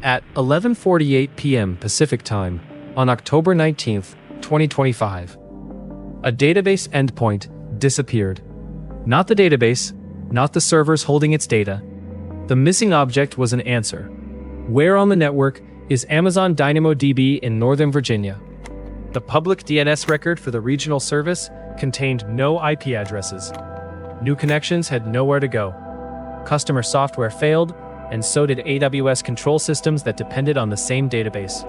At 11:48 p.m. Pacific Time on October 19, 2025, a database endpoint disappeared. Not the database, not the servers holding its data. The missing object was an answer. Where on the network is Amazon DynamoDB in Northern Virginia? The public DNS record for the regional service contained no IP addresses. New connections had nowhere to go. Customer software failed, and so did AWS control systems that depended on the same database.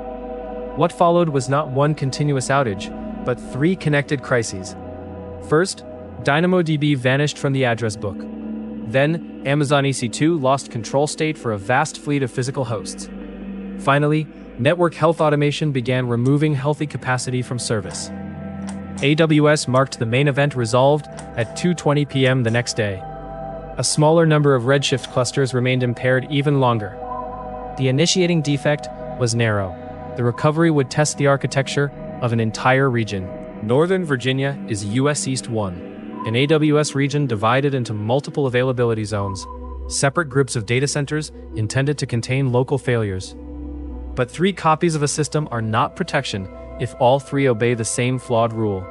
What followed was not one continuous outage, but 3 connected crises. First, DynamoDB vanished from the address book. Then, Amazon EC2 lost control state for a vast fleet of physical hosts. Finally, network health automation began removing healthy capacity from service. AWS marked the main event resolved at 2:20 p.m. the next day. A smaller number of Redshift clusters remained impaired even longer. The initiating defect was narrow. The recovery would test the architecture of an entire region. Northern Virginia is US East 1, an AWS region divided into multiple availability zones, separate groups of data centers intended to contain local failures. But 3 copies of a system are not protection if all 3 obey the same flawed rule.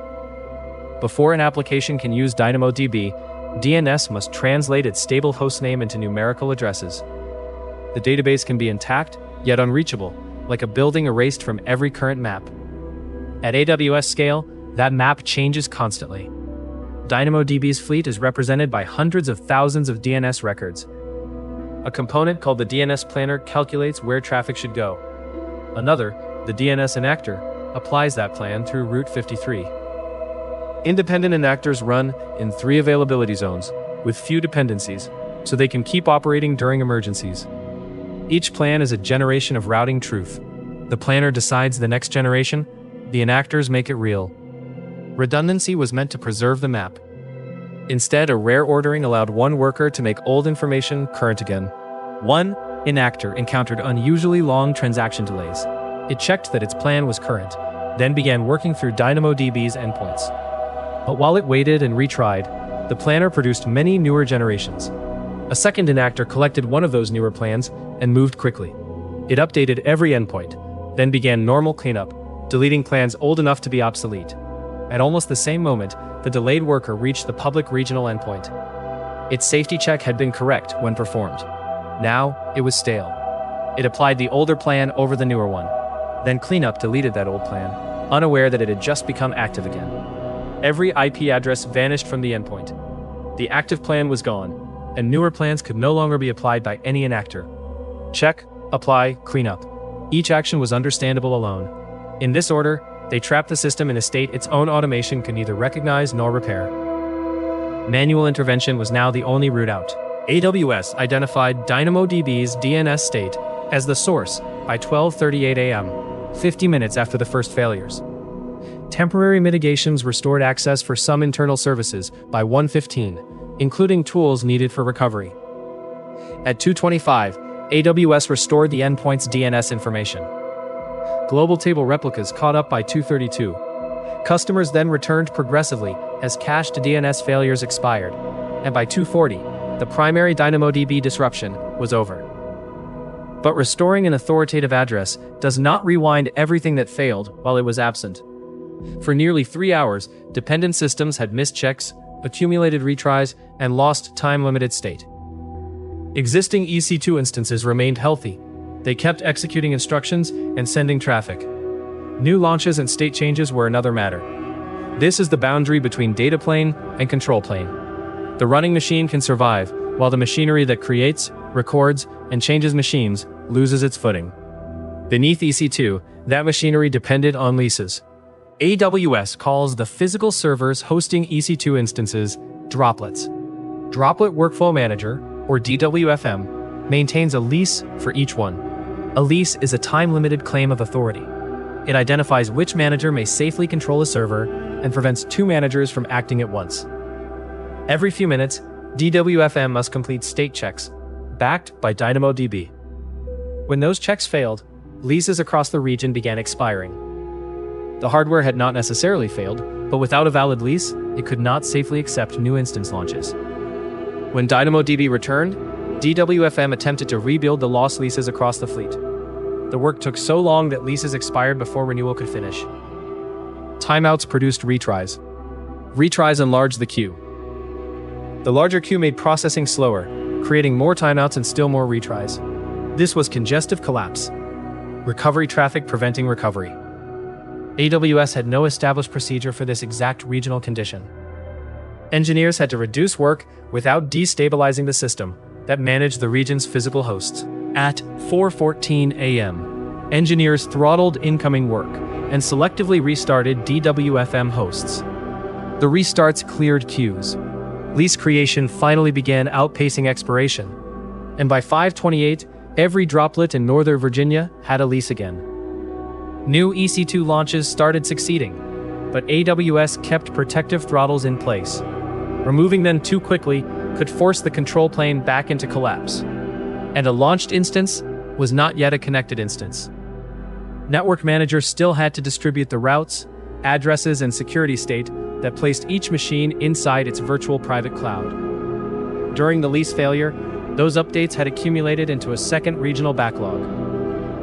Before an application can use DynamoDB, DNS must translate its stable hostname into numerical addresses. The database can be intact, yet unreachable, like a building erased from every current map. At AWS scale, that map changes constantly. DynamoDB's fleet is represented by hundreds of thousands of DNS records. A component called the DNS planner calculates where traffic should go. Another, the DNS enactor, applies that plan through Route 53. Independent enactors run in 3 availability zones, with few dependencies, so they can keep operating during emergencies. Each plan is a generation of routing truth. The planner decides the next generation, the enactors make it real. Redundancy was meant to preserve the map. Instead, a rare ordering allowed one worker to make old information current again. One enactor encountered unusually long transaction delays. It checked that its plan was current, then began working through DynamoDB's endpoints. But while it waited and retried, the planner produced many newer generations. A second enactor collected one of those newer plans and moved quickly. It updated every endpoint, then began normal cleanup, deleting plans old enough to be obsolete. At almost the same moment, the delayed worker reached the public regional endpoint. Its safety check had been correct when performed. Now, it was stale. It applied the older plan over the newer one. Then cleanup deleted that old plan, unaware that it had just become active again. Every IP address vanished from the endpoint. The active plan was gone, and newer plans could no longer be applied by any enactor. Check, apply, cleanup. Each action was understandable alone. In this order, they trapped the system in a state its own automation could neither recognize nor repair. Manual intervention was now the only route out. AWS identified DynamoDB's DNS state as the source by 12:38 a.m., 50 minutes after the first failures. Temporary mitigations restored access for some internal services by 1:15, including tools needed for recovery. At 2:25, AWS restored the endpoint's DNS information. Global table replicas caught up by 2:32. Customers then returned progressively as cached DNS failures expired, and by 2:40, the primary DynamoDB disruption was over. But restoring an authoritative address does not rewind everything that failed while it was absent. For nearly 3 hours, dependent systems had missed checks, accumulated retries, and lost time-limited state. Existing EC2 instances remained healthy. They kept executing instructions and sending traffic. New launches and state changes were another matter. This is the boundary between data plane and control plane. The running machine can survive, while the machinery that creates, records, and changes machines loses its footing. Beneath EC2, that machinery depended on leases. AWS calls the physical servers hosting EC2 instances droplets. Droplet Workflow Manager, or DWFM, maintains a lease for each one. A lease is a time-limited claim of authority. It identifies which manager may safely control a server and prevents 2 managers from acting at once. Every few minutes, DWFM must complete state checks, backed by DynamoDB. When those checks failed, leases across the region began expiring. The hardware had not necessarily failed, but without a valid lease, it could not safely accept new instance launches. When DynamoDB returned, DWFM attempted to rebuild the lost leases across the fleet. The work took so long that leases expired before renewal could finish. Timeouts produced retries. Retries enlarged the queue. The larger queue made processing slower, creating more timeouts and still more retries. This was congestive collapse. Recovery traffic preventing recovery. AWS had no established procedure for this exact regional condition. Engineers had to reduce work without destabilizing the system that managed the region's physical hosts. At 4:14 a.m., engineers throttled incoming work and selectively restarted DWFM hosts. The restarts cleared queues. Lease creation finally began outpacing expiration, and by 5:28, every droplet in Northern Virginia had a lease again. New EC2 launches started succeeding, but AWS kept protective throttles in place. Removing them too quickly could force the control plane back into collapse. And a launched instance was not yet a connected instance. Network managers still had to distribute the routes, addresses, and security state that placed each machine inside its virtual private cloud. During the lease failure, those updates had accumulated into a second regional backlog.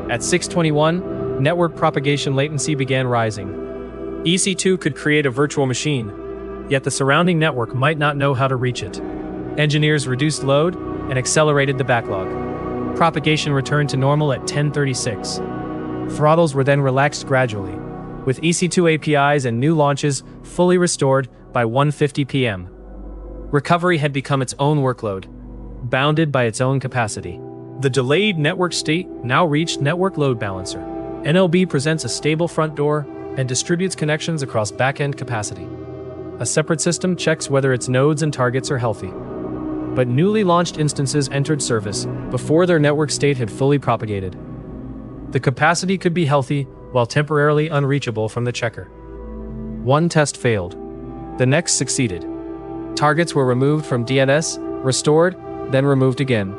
At 6:21, network propagation latency began rising. EC2 could create a virtual machine, yet the surrounding network might not know how to reach it. Engineers reduced load and accelerated the backlog. Propagation returned to normal at 10:36. Throttles were then relaxed gradually, with EC2 APIs and new launches fully restored by 1:50 p.m. Recovery had become its own workload, bounded by its own capacity. The delayed network state now reached Network Load Balancer. NLB presents a stable front door and distributes connections across back-end capacity. A separate system checks whether its nodes and targets are healthy. But newly launched instances entered service before their network state had fully propagated. The capacity could be healthy while temporarily unreachable from the checker. One test failed. The next succeeded. Targets were removed from DNS, restored, then removed again.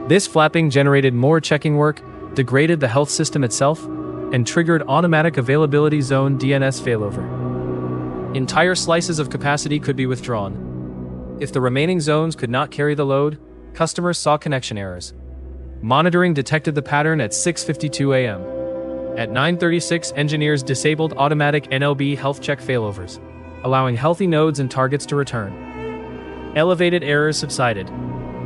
This flapping generated more checking work, degraded the health system itself, and triggered automatic availability zone DNS failover. Entire slices of capacity could be withdrawn. If the remaining zones could not carry the load, customers saw connection errors. Monitoring detected the pattern at 6:52 a.m. At 9:36, engineers disabled automatic NLB health check failovers, allowing healthy nodes and targets to return. Elevated errors subsided,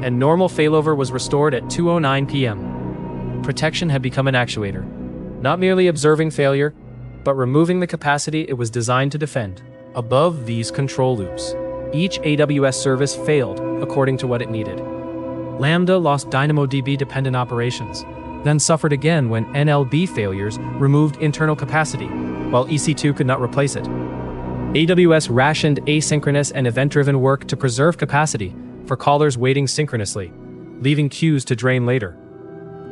and normal failover was restored at 2:09 p.m. Protection had become an actuator, not merely observing failure, but removing the capacity it was designed to defend. Above these control loops, each AWS service failed according to what it needed. Lambda lost DynamoDB-dependent operations, then suffered again when NLB failures removed internal capacity, while EC2 could not replace it. AWS rationed asynchronous and event-driven work to preserve capacity for callers waiting synchronously, leaving queues to drain later.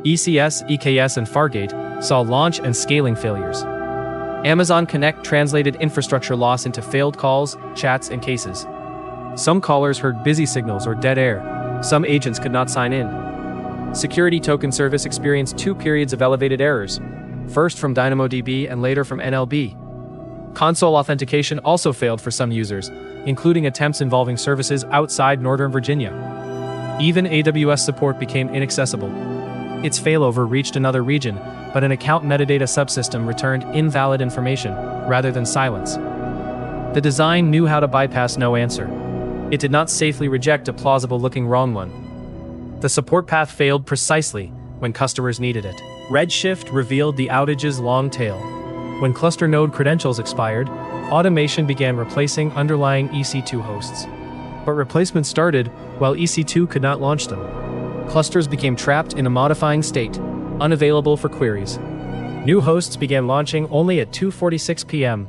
ECS, EKS, and Fargate saw launch and scaling failures. Amazon Connect translated infrastructure loss into failed calls, chats, and cases. Some callers heard busy signals or dead air. Some agents could not sign in. Security Token Service experienced 2 periods of elevated errors, first from DynamoDB and later from NLB. Console authentication also failed for some users, including attempts involving services outside Northern Virginia. Even AWS support became inaccessible. Its failover reached another region, but an account metadata subsystem returned invalid information rather than silence. The design knew how to bypass no answer. It did not safely reject a plausible-looking wrong one. The support path failed precisely when customers needed it. Redshift revealed the outage's long tail. When cluster node credentials expired, automation began replacing underlying EC2 hosts. But replacement started while EC2 could not launch them. Clusters became trapped in a modifying state, unavailable for queries. New hosts began launching only at 2:46 p.m.,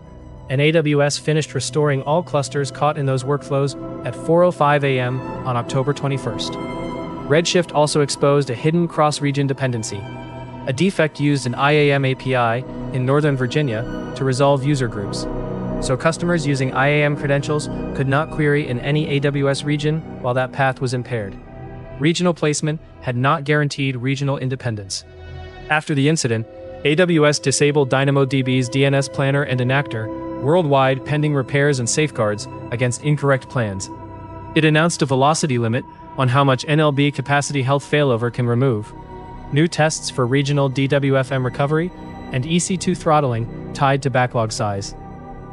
and AWS finished restoring all clusters caught in those workflows at 4:05 a.m. on October 21st. Redshift also exposed a hidden cross-region dependency, a defect used in IAM API in Northern Virginia to resolve user groups. So customers using IAM credentials could not query in any AWS region while that path was impaired. Regional placement had not guaranteed regional independence. After the incident, AWS disabled DynamoDB's DNS planner and enactor worldwide pending repairs and safeguards against incorrect plans. It announced a velocity limit on how much NLB capacity health failover can remove. new tests for regional DWFM recovery, and EC2 throttling tied to backlog size.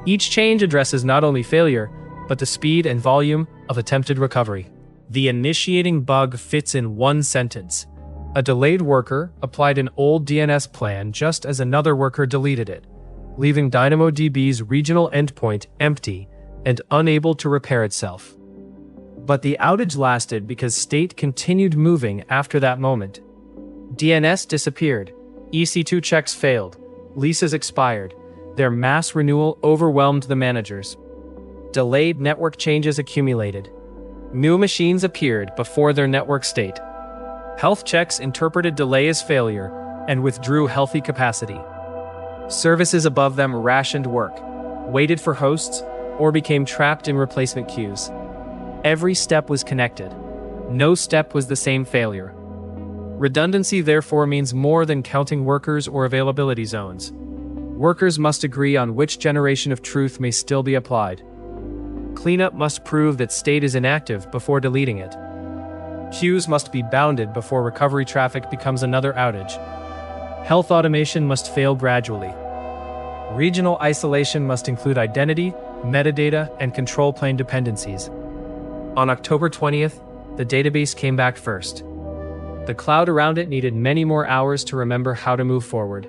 Each change addresses not only failure, but the speed and volume of attempted recovery. The initiating bug fits in one sentence. A delayed worker applied an old DNS plan just as another worker deleted it, leaving DynamoDB's regional endpoint empty and unable to repair itself. But the outage lasted because state continued moving after that moment. DNS disappeared, EC2 checks failed, leases expired, their mass renewal overwhelmed the managers. Delayed network changes accumulated. New machines appeared before their network state. Health checks interpreted delay as failure and withdrew healthy capacity. Services above them rationed work, waited for hosts, or became trapped in replacement queues. Every step was connected. No step was the same failure. Redundancy therefore means more than counting workers or availability zones. Workers must agree on which generation of truth may still be applied. Cleanup must prove that state is inactive before deleting it. Queues must be bounded before recovery traffic becomes another outage. Health automation must fail gradually. Regional isolation must include identity, metadata, and control plane dependencies. On October 20th, the database came back first. The cloud around it needed many more hours to remember how to move forward.